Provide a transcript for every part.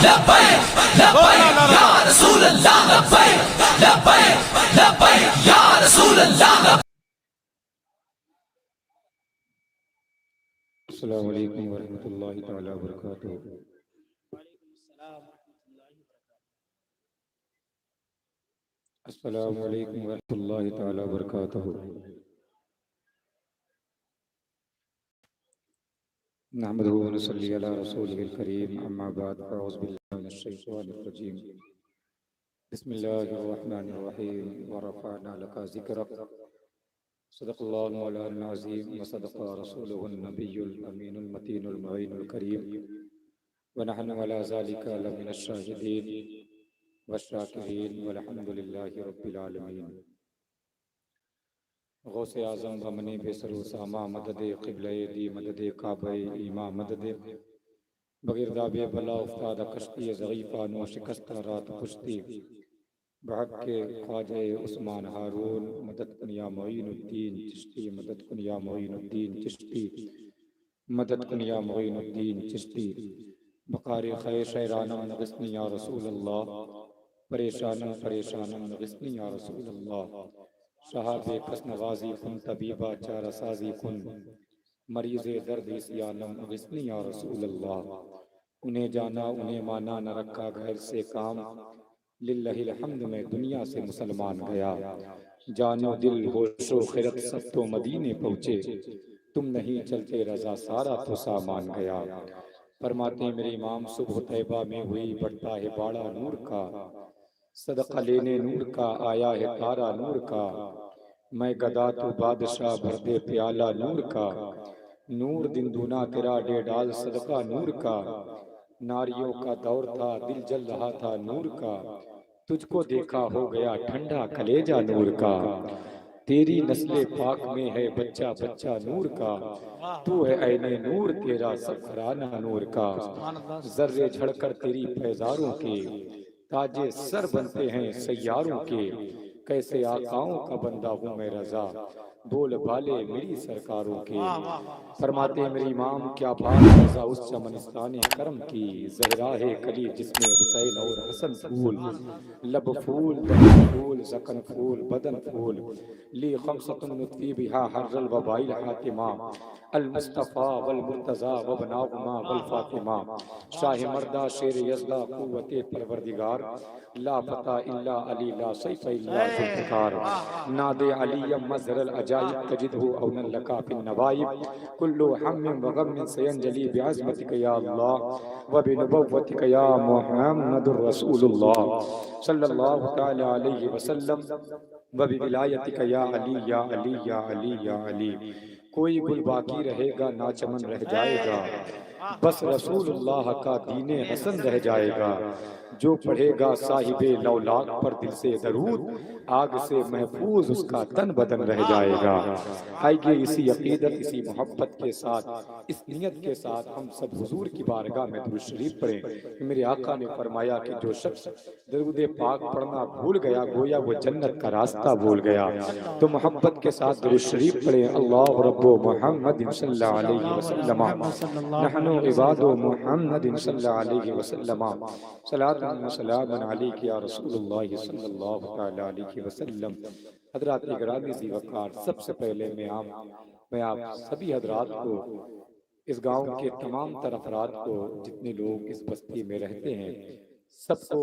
लब्बैक लब्बैक या रसूल अल्लाह लब्बैक लब्बैक लब्बैक या रसूल अल्लाह। अस्सलामु अलैकुम वरहमतुल्लाहि तआला वबरकातुहू। अस्सलामु अलैकुम वरहमतुल्लाहि तआला वबरकातुहू। नहमदुहु व नसल्ली अला रसूलिहिल करीम, अम्मा बाद, फ़अऊज़ु बिल्लाहि मिनश शैतानिर रजीम। बिस्मिल्लाहिर रहमानिर रहीम। व रफ़अना लका ज़िक्रक। सदक़ल्लाहुल मौलाना अज़ीम व सदक़ रसूलुहुन नबियुल अमीनुल मतीनुल मुईनुल करीम। व नहनु अला ज़ालिका लमिनश शाहिदीन वश्शाकिरीन वल्हम्दुलिल्लाहि रब्बिल आलमीन। गौसे आज़म बमने बेसरो सामा मददे क़िबले दी मददे काबे ईमा मददे बगिरदाबे बला उफ्ताद कश्ती ज़ईफ़ा नो शिकस्ता रात कुश्ती बहक के ख्वाजे उस्मान हारून मदद कुनिया मोइनुद्दीन चिश्ती मदद कुनिया मोइनुद्दीन चिश्ती मदद कुनिया मोइनुद्दीन चिश्ती बकारी खैर शैरानम नगिस्नी या रसूल अल्लाह परेशानम परेशानम नगिस्नी या रसूल अल्लाह शहाबे कस नवाजी कुन तबीबा चारा साजी कुन मरीज़े दर्द इस्यानम नगिस्नी या रसूल अल्लाह। उन्हें जाना उन्हें माना न रखा घर से काम लिल्लाहिल हम्द में दुनिया से मुसलमान गया। जानो दिल होशो खिरत सब तो मदीने पहुँचे, तुम नहीं चलते रजा सारा तो सामान गया। फरमाते मेरे इमाम सुबह तैबा में हुई बढ़ता है बाड़ा नूर का, सदका लेने नूर का आया है तारा नूर का। मैं गदा तो बादशाह भर दे प्याला नूर का, नूर दिन दूना तेरा डे डाल सदका नूर का। नारियों का दौर था दिल जल रहा था नूर का, तुझको देखा हो गया ठंडा कलेजा नूर का। तेरी नस्ले पाक में है बच्चा बच्चा नूर का, तू है ऐने नूर तेरा सब घराना नूर का। जर्रे झड़कर तेरी पैजारों के ताजे सर बनते हैं सैयारों के। कैसे आकाओं का बंदा हूँ मैं रजा, बोल बाले मेरी सरकारों के। फरमाते मेरे इमाम क्या बात रजा उस चमनिस्तान करम की, ज़हरा है कली जिसमें हुसैन और हसन फूल। लब फूल दहन फूल ज़कन फूल बदन फूल, ली खमसतुन नुत्फ़ी बिहा हर्रल वबाइल हातिमा। अल मुस्तफ़ा वल मुर्तज़ा व बनाहुमा वल फातिमा। शाह मर्दा शेर यज़दा क़ुव्वते परवरदिगार, ला फता इल्ला अली ला सैफ़ इल्ला ज़ुल्फ़िकार। नादे अलीयम मज़हरल अजाइब तजिदहु औनन लका फिन नवाइब, कुल्लु हम्मिन व गम्मिन सयंजली बिअज़मतिका या अल्लाह व बिनुबुव्वतिका या मुहम्मदुर रसूलुल्लाह सल्लल्लाहु तआला अलैहि वसल्लम व बिविलायतिका या अली या अली या अली या अली। कोई गुल बाकी रहेगा ना चमन रह जाएगा, बस रसूलुल्लाह का दीने हसन रह जाएगा। जो पढ़ेगा साहिबे लौलाक पर दिल से दरूद, आग से महफूज उसका तन बदन रह जाएगा। आइए इसी अकीदत इसी मोहब्बत के साथ इस नियत के साथ हम सब हुजूर की बारगाह में दुरूद शरीफ पढ़ें। मेरे आका ने फरमाया कि जो शख्स दरूद पाक पढ़ना भूल गया गोया वो जन्नत का रास्ता भूल गया। तो मोहब्बत के साथ दुरूद शरीफ पढ़ें। अल्लाह रब्बो मुहम्मदिन सल्लल्लाहु अलैहि वसल्लम नहनु इबादु मुहम्मदिन सल्लल्लाहु अलैहि वसल्लम सलातुन व सलामुन अलैका या रसूलुल्लाह सल्लल्लाहु तआला अलैहि वसल्लम। हज़रात गिरामी ज़ी वक़ार, सबसे पहले मैं आप सभी हज़रात को, इस गांव के तमाम तर अफराद को, जितने लोग इस बस्ती में रहते हैं, सबको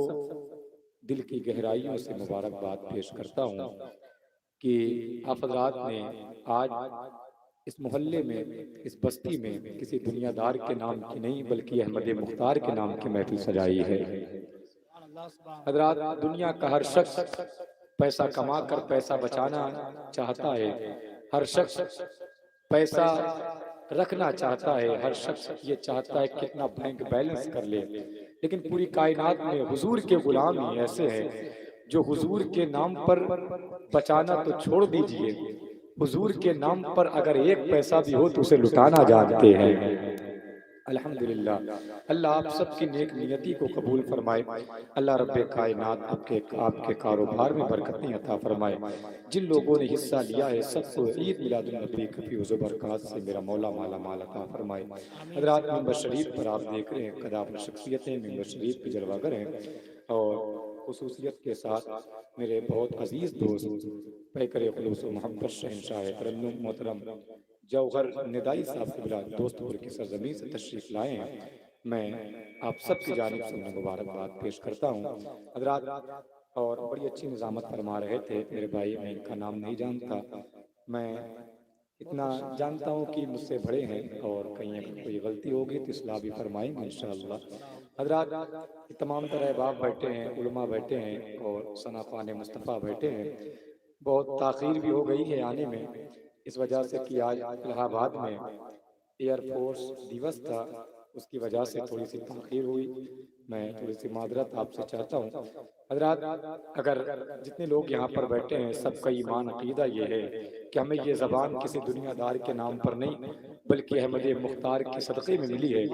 दिल की गहराइयों से मुबारकबाद पेश करता हूँ कि आप हज़रात ने आज इस मोहल्ले में, इस बस्ती में किसी दुनियादार के नाम की नहीं बल्कि अहमद मुख्तार के नाम की महफिल सजाई है। हज़रात, दुनिया का हर शख्स पैसा कमा कर पैसा बचाना चाहता है, हर शख्स पैसा रखना चाहता है, हर शख्स ये चाहता है कितना बैंक बैलेंस कर ले। लेकिन पूरी कायनात में हुजूर के गुलाम ही ऐसे हैं जो हुजूर के नाम पर बचाना तो छोड़ दीजिए, हुजूर के नाम पर अगर एक पैसा भी हो तो उसे लुटाना जानते हैं। अल्हम्दुलिल्लाह। अल्लाह आप सबकी नेक नियति को कबूल फरमाए। अल्लाह रब्बे कायनात आपके कारोबार में बरकतें अता फरमाए। जिन लोगों ने हिस्सा लिया है सबको ईद मिलादुन नबी की फीज़ व बरक़ात से मेरा मौला माला माल अता फरमाए। हज़रात मिंबर शरीफ पर आप देख रहे हैं कदावर शख्सियतें मिंबर शरीफ पे जलवागर हैं और खुसूसियत के साथ मेरे बहुत अजीज दोस्त पैकर खुलूस व मोहब्बत शहंशाह तरन्नुम मोहतरम जौहर निदाई साहब किबला दोस्तपुर की सरजमीन से तशरीफ लाए हैं। मैं आप सबकी जानिब से उन्हें मुबारकबाद पेश करता हूँ। हज़रात और बड़ी अच्छी निज़ामत फरमा रहे थे मेरे भाई, मैं इनका नाम नहीं जानता, मैं इतना जानता हूँ कि मुझसे बड़े हैं और कहीं अगर कोई गलती होगी तो इस्लाह भी फरमाएंगे इंशाअल्लाह। हज़रात तमाम तरह बाप बैठे हैं, उलमा बैठे हैं और सनाफ़ान मुस्तफ़ा बैठे हैं। बहुत ताख़ीर भी हो गई है आने में इस वजह से कि आज इलाहाबाद में एयरफोर्स दिवस था, उसकी वजह से थोड़ी सी ताख़ीर हुई। मैं थोड़ी सी मादरत आपसे चाहता हूँ। हज़रात अगर जितने लोग यहाँ पर बैठे हैं सबका ईमान अक़ीदा ये है कि हमें ये ज़बान किसी दुनियादार के नाम पर नहीं बल्कि अहमद मुख्तार की सदक़े में मिली है,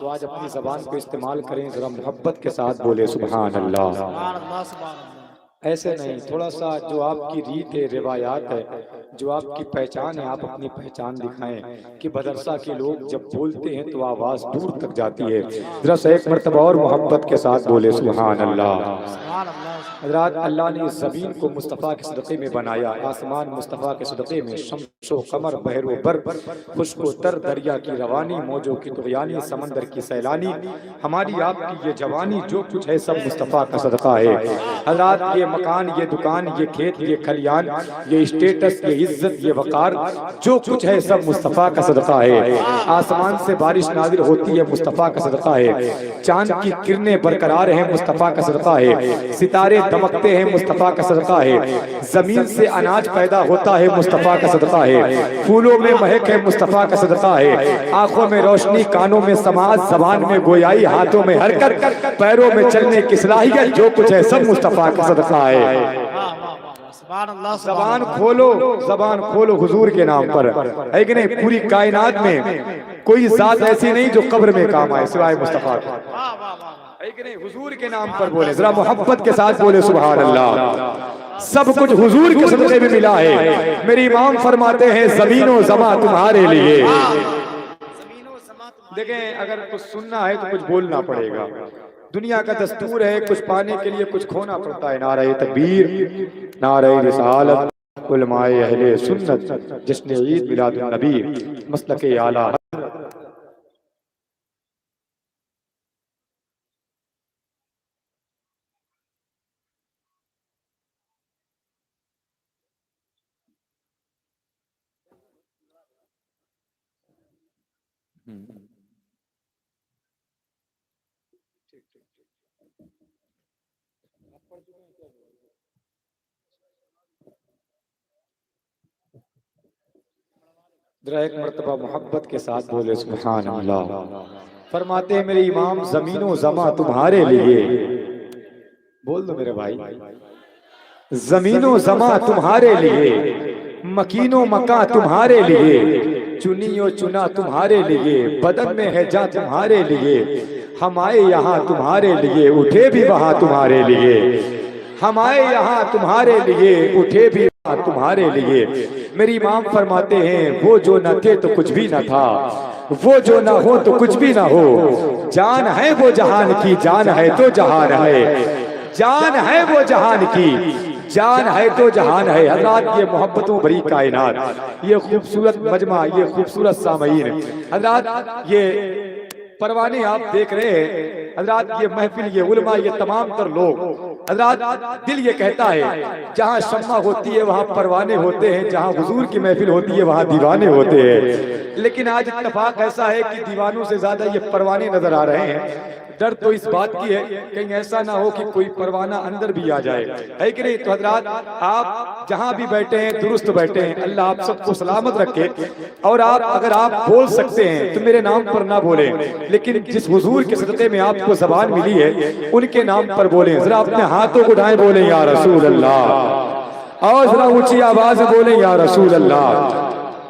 तो आज अपनी ज़बान को इस्तेमाल करें, ज़रा मोहब्बत के साथ बोले सुभान अल्लाह। ऐसे नहीं, थोड़ा सा जो आपकी रीत है, रिवायात है, जो आपकी पहचान है, आप अपनी पहचान दिखाएं कि बदरसा के लोग जब बोलते हैं तो आवाज़ दूर तक जाती है। जरा सा एक मरतबा और मोहब्बत के साथ बोले सुभान अल्लाह। हज़रात अल्लाह ने इस ज़मीन को मुस्तफ़ा के सदक़े में बनाया, आसमान मुस्तफ़ा के सदक़े में, शम्सो कमर बहरो बर, खुश्को तर दरिया की रवानी, मौजों की तुग़यानी, समंदर की सैलानी, हमारी आपकी ये जवानी, जो कुछ है सब मुस्तफ़ा का सदक़ा है। हज़रात ये मकान, ये दुकान, ये खेत, ये खलियान, ये स्टेटस, ये इज्जत, ये वक़ार, जो कुछ है सब मुस्तफ़ा का सदक़ा है। आसमान से बारिश नाज़िल होती है, मुस्तफ़ा का सदक़ा है। चांद की किरणें बरकरार हैं, मुस्तफ़ा का सदक़ा है। सितारे दमकते हैं, मुस्तफ़ा का सदक़ा है। जमीन से अनाज पैदा होता है, मुस्तफ़ा का सदक़ा है। फूलों में महक है, मुस्तफ़ा का सदक़ा है। आंखों में रोशनी, कानों में समाज, ज़बान में गोयाई, हाथों में हरकत, पैरों में चलने की सलाहियत, जो कुछ है सब मुस्तफ़ा का सदक़ा है। ज़बान खोलो हुजूर के नाम पर, है कि नहीं? पूरी कायनात में कोई ज़ात ऐसी नहीं जो कब्र में काम आए सिवाय मुस्तफ़ा के, है कि नहीं? हुजूर के नाम पर बोले, जरा मोहब्बत के साथ बोले सुभान अल्लाह। सब कुछ हुजूर के सदक़े में मिला है। मेरे इमाम फरमाते हैं ज़मीनो ज़मा तुम्हारे लिए। देखें, अगर कुछ सुनना है तो कुछ बोलना पड़ेगा। दुनिया का दस्तूर है, कुछ पाने के लिए कुछ खोना पड़ता है। नारे तकबीर, नारे रिसालत, उलमाए अहले सुन्नत, जश्न ईद मिलादुन नबी, मसलके आला। जरा एक मरतबा मोहब्बत के साथ बोले सुभान अल्लाह। फरमाते हैं मेरे इमाम ज़मीनो ज़मा तुम्हारे लिए, बोल दो मेरे भाई, ज़मीनो ज़मा तुम्हारे लिए, मकीनो मका तुम्हारे लिए, चुनियो चुना तुम्हारे लिए, बदन में है जा तुम्हारे लिए, हम आए यहाँ तुम्हारे लिए, उठे भी वहाँ तुम्हारे लिए, हम आए यहाँ तुम्हारे लिए, उठे भी तुम्हारे लिए। मेरी इमाम फरमाते हैं वो जो न थे तो कुछ भी न था, वो जो न हो तो कुछ भी न हो, जान है वो जहान की, जान है तो जहान है, जान है वो जहान की, जान है तो जहान है। हज़रात ये मोहब्बतों भरी कायनात, ये खूबसूरत मजमा, ये खूबसूरत सामईन, हज़रात ये परवाने आप देख रहे हैं, हज़रात ये महफिल, ये उलमा, ये तमाम तर लोग, हज़रात दिल ये कहता है जहाँ शम्मा होती है वहाँ परवाने होते हैं, जहाँ हुजूर की महफिल होती है वहाँ दीवाने होते हैं। लेकिन आज इत्तफाक ऐसा है कि दीवानों से ज्यादा ये परवाने नजर आ रहे हैं। डर तो इस बात की है कहीं ऐसा ना हो कि कोई परवाना अंदर भी आ जाए, है कि नहीं? तो हजरात आप जहां भी बैठे हैं दुरुस्त बैठे हैं, अल्लाह आप सबको सलामत रखे। और आप अगर आप बोल सकते हैं तो मेरे नाम पर ना बोले, लेकिन जिस हुजूर के सदक़े में आपको ज़बान मिली है उनके नाम पर बोले। जरा अपने हाथों को उठाएं, बोले या रसूल अल्लाह, और जरा ऊंची आवाज में बोले या रसूल अल्लाह।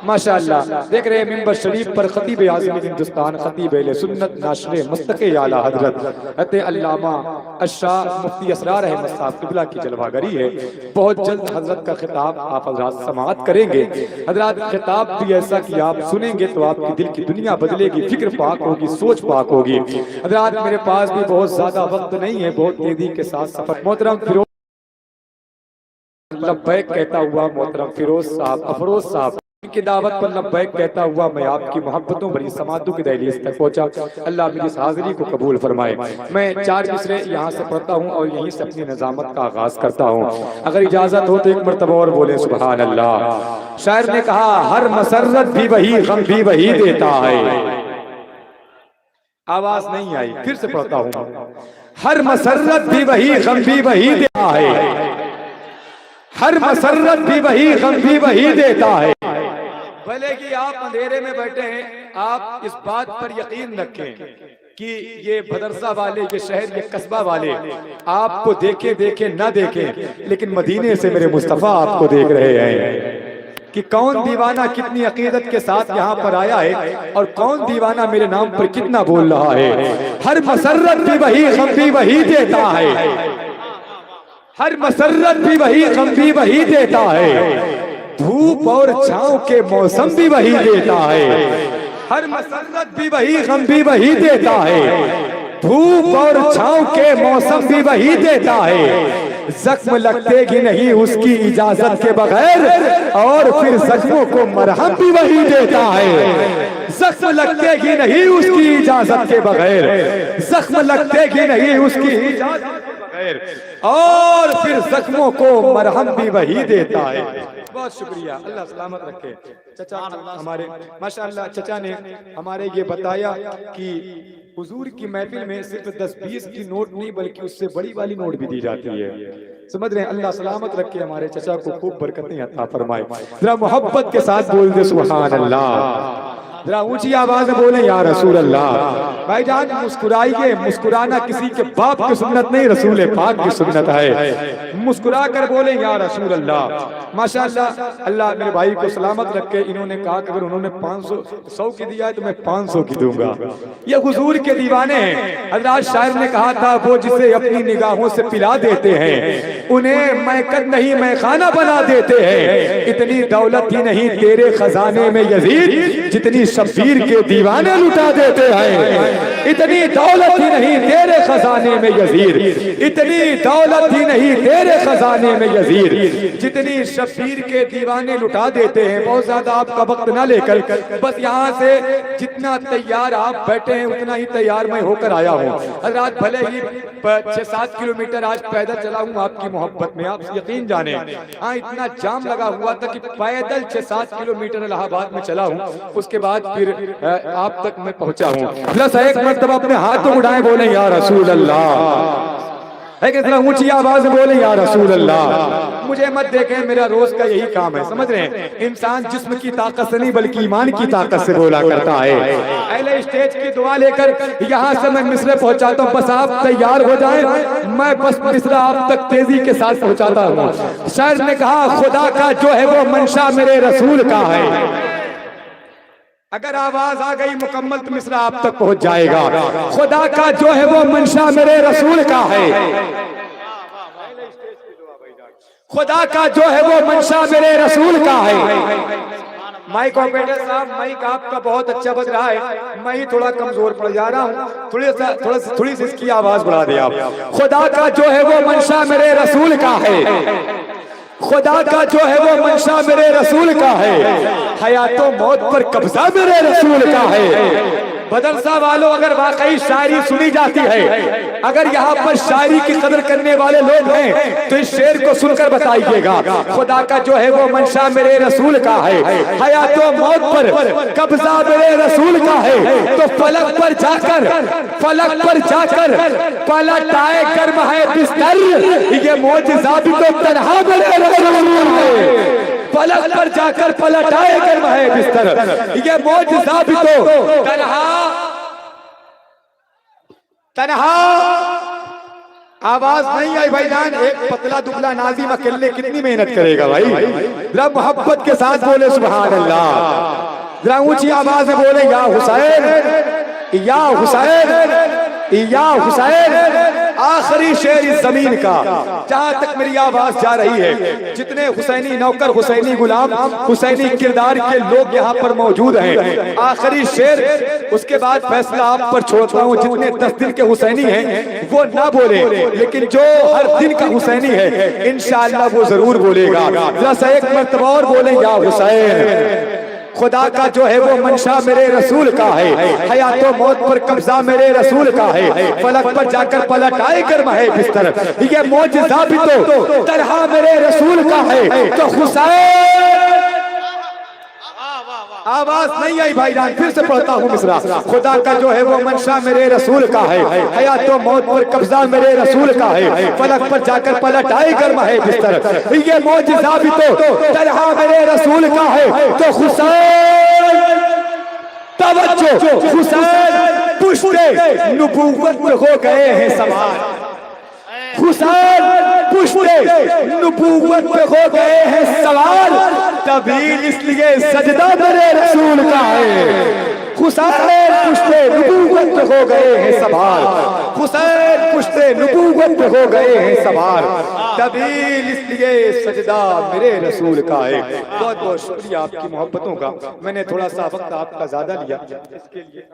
माशाअल्लाह देख रहे हैं मिंबर शरीफ पर खतीब आज़म हिंदुस्तान खतीब अहले सुन्नत नाशरे मुस्तक़े आला हजरत अल्लामा अशाह मुफ्ती असरार अहमद साहब क़िबला की जलवागरी है। बहुत जल्द हजरत का खिताब आप हजरात समाअत करेंगे। हजरात खिताब भी ऐसा कि आप सुनेंगे तो आपकी दिल की दुनिया बदलेगी, फिक्र पाक होगी, सोच पाक होगी। हजरात मेरे पास भी बहुत ज्यादा वक्त नहीं है, बहुत तेजी के साथ सफर। मोहतरम फिरोज लब्बैक कहता हुआ मोहतरम फिरोज साहब अफरोज साहब की दावत पर लब्बैक कहता हुआ मैं आपकी मोहब्बतों भरी समातों की दहलीज तक पहुंचा। अल्लाह मेरी इस हाजिरी को कबूल फरमाए। मैं 4 मिसरे यहाँ से पढ़ता हूँ और यहीं से अपनी निजामत का आगाज करता हूँ। अगर इजाजत हो तो एक मरतबा और बोले सुभान अल्लाह। शायर ने कहा हर मसरत भी वही गम भी वही देता है। आवाज नहीं आई, फिर से पढ़ता हूँ। हर मसरत भी वही गम भी वही देता है। हर मसरत भी वही गम भी वही देता है। भले कि आप अंधेरे में बैठे हैं, आप इस बात पर यकीन रखें कि ये मदरसा वाले, ये शहर, ये कस्बा वाले आपको देखे देखे ना देखें, लेकिन मदीने से मेरे मुस्तफा आपको देख रहे हैं कि कौन दीवाना कितनी अकीदत के साथ यहाँ पर आया है और कौन दीवाना मेरे नाम पर कितना बोल रहा है। हर मसरत भी वही गम भी वही देता है। हर मसरत भी वही गम भी वही देता है। धूप और छांव के मौसम भी वही देता है। हर मसरत भी वही गम भी वही देता है। धूप और छांव के मौसम भी वही देता है। जख्म लगते ही नहीं उसकी इजाजत के बगैर और फिर जख्मों को मरहम भी वही देता है। जख्म लगते ही नहीं उसकी इजाजत के बगैर, जख्म लगते ही नहीं उसकी इजाजत के बगैर और फिर जख्मों को मरहम भी वही देता है। बहुत शुक्रिया, अल्लाह सलामत रखे। चचा हमारे माशाअल्लाह चचा ने हमारे ये बताया कि हुजूर की महफिल में सिर्फ 10-20 की नोट नहीं बल्कि उससे बड़ी वाली नोट भी दी जाती है। समझ रहे हैं? अल्लाह सलामत रखे, हमारे चचा को खूब बरकतें अता फरमाए। जरा मोहब्बत के साथ बोल दे सुभान अल्लाह। जरा ऊंची आवाज में बोले या रसूल अल्लाह। भाईजान मुस्कुराइए, मुस्कुराना किसी के बाप की सुन्नत नहीं, रसूल पाक की सुन्नत है। मुस्कुरा कर बोले या रसूल अल्लाह। माशाअल्लाह अल्लाह मेरे भाई को सलामत रखे। इन्होंने कहा कि अगर उन्होंने 500 की दिया है तो मैं 500 की दूंगा। ये हुजूर के दीवाने हैं। हजरत शायर ने कहा था वो जिसे अपनी निगाहों से पिला देते हैं उन्हें मैकद नहीं मैं खाना बना देते हैं। इतनी दौलत ही नहीं तेरे खजाने में यजीद जितनी शब्बीर के दीवाने लुटा देते हैं। इतनी दौलत ही नहीं तेरे खजाने में यजीद, इतनी दौलत ही नहीं तेरे खजाने में यजीद जितनी शब्बीर के दीवाने लुटा देते हैं। बहुत ज्यादा आपका वक्त ना लेकर बस यहाँ से जितना तैयार आप बैठे हैं उतना ही तैयार मैं होकर आया हूँ। हजरात भले ही 6-7 किलोमीटर आज पैदल चला हूँ आपकी मोहब्बत में, आप यकीन जाने। हाँ इतना जाम लगा हुआ था कि पैदल 6-7 किलोमीटर इलाहाबाद में चला हूँ, उसके बाद फिर आप तक मैं पहुंचा हूँ। प्लस एक मरतबा अपने हाथों उठाए बोले या रसूल अल्लाह। है कि जरा ऊंची आवाज में बोले या रसूल अल्लाह। मुझे मत देखें, मेरा रोज का यही काम है। समझ रहे हैं? इंसान जिस्म की ताकत से नहीं बल्कि ईमान की ताकत से बोला करता है। पहले स्टेज की दुआ लेकर यहाँ से मैं मिसरे पहुंचाता हूँ, बस आप तैयार हो जाएं, मैं बस मिसरा आप तक तेजी के साथ पहुंचाता हूँ। शायर ने कहा खुदा का जो है वो मंशा मेरे रसूल का है। अगर आवाज आ गई मुकम्मल तो मिसरा आप तक पहुंच जाएगा। खुदा का जो है वो मंशा मेरे रसूल का है। खुदा का जो है वो मंशा मेरे रसूल का है। माइक ऑपरेटर साहब, माइक आपका बहुत अच्छा बज रहा है, मैं ही थोड़ा कमजोर पड़ जा रहा हूँ, थोड़ी सी इसकी आवाज बढ़ा दे आप। खुदा का जो है वो मंशा मेरे रसूल का है। खुदा का जो है वो मंशा मेरे रसूल का है। हयातो मौत पर कब्जा मेरे रसूल का है। मदरसा वालों अगर वाकई शायरी सुनी जाती है, अगर यहाँ पर शायरी की कदर करने वाले लोग हैं तो इस शेर को सुनकर बताइएगा। खुदा का जो है वो मंशा मेरे रसूल का है। हयातो मौत पर कब्जा मेरे रसूल का है। तो फलक पर जाकर पलटाए गर्म है बिस्तर, ये मौजिज़ा भी तो तन्हा मेरे रसूल है। फलक पर जाकर पलटाए गर्म है बिस्तर, ये मौजिज़ा भी तो तन्हा आवाज नहीं आई भाईजान। एक पतला दुबला नाजिम अकेले कितनी मेहनत करेगा भाई। जरा मोहब्बत के साथ बोले सुभान अल्लाह। जरा ऊंची आवाज में बोले या हुसैन या हुसैन या हुसैन। आखिरी शेर इस जमीन का, जहां तक मेरी आवाज जा रही है, जितने हुसैनी नौकर, हुसैनी गुलाम, हुसैनी किरदार के लोग यहाँ पर मौजूद हैं, आखिरी शेर, उसके बाद फैसला आप पर छोड़ता हूँ। जितने 10 दिन के हुसैनी हैं वो ना बोले, लेकिन जो हर दिन का हुसैनी है इंशाअल्लाह वो जरूर बोलेगा। जरा सा एक मर्तबा और बोले या हुसैन। खुदा का जो है वो मंशा मेरे रसूल का है, हयात और मौत पर कब्जा मेरे रसूल का है, फलक पर जाकर पलट आए गर्म है बिस्तर, ये मौजिज़ा भी तो तरह मेरे रसूल का है। तो हुसैन, आवाज नहीं आई भाईजान, फिर से पढ़ता हूँ मिसरा। खुदा का जो है वो मंशा मेरे रसूल का है, हयात और मौत पर कब्जा मेरे रसूल का है, फलक पर जाकर पलट आए गर्म है बिस्तर, ये मौजिज़ा भी तो तरह मेरे रसूल का है। तो हुसैन, तवज्जो, हुसैन पुश्ते नबूवत में हो गए हैं सवार। हुसैन पुश्ते नबूवत पे हो गए हैं सवार, तबील इसलिए सजदा मेरे रसूल का है। हुसैन पुश्ते नबूवत पे हो गए हैं सवार, हुसैन पुश्ते नबूवत पे हो गए हैं सवार, तबील इसलिए सजदा मेरे रसूल का है। बहुत बहुत शुक्रिया आपकी मोहब्बतों का। मैंने थोड़ा सा वक्त आपका ज्यादा लिया इसके लिए।